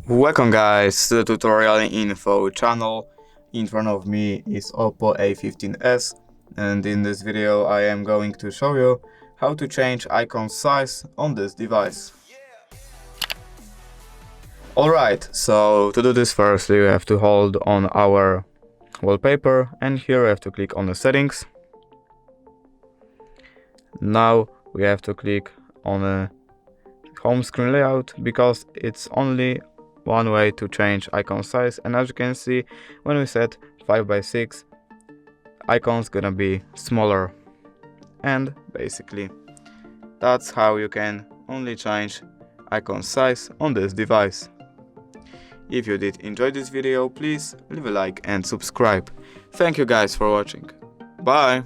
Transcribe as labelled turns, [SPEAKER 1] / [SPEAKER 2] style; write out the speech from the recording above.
[SPEAKER 1] Welcome guys to the tutorial info channel. In front of me is OPPO A15s, and in this video I am going to show you how to change icon size on this device. Alright, so to do this firstly we have to hold on our wallpaper, and here we have to click on the settings. Now we have to click on a home screen layout, because it's only one way to change icon size, and as you can see, when we set 5:6, icons gonna be smaller, and basically that's how you can only change icon size on this device. If you did enjoy this video, please leave a like and subscribe. Thank you guys for watching. Bye!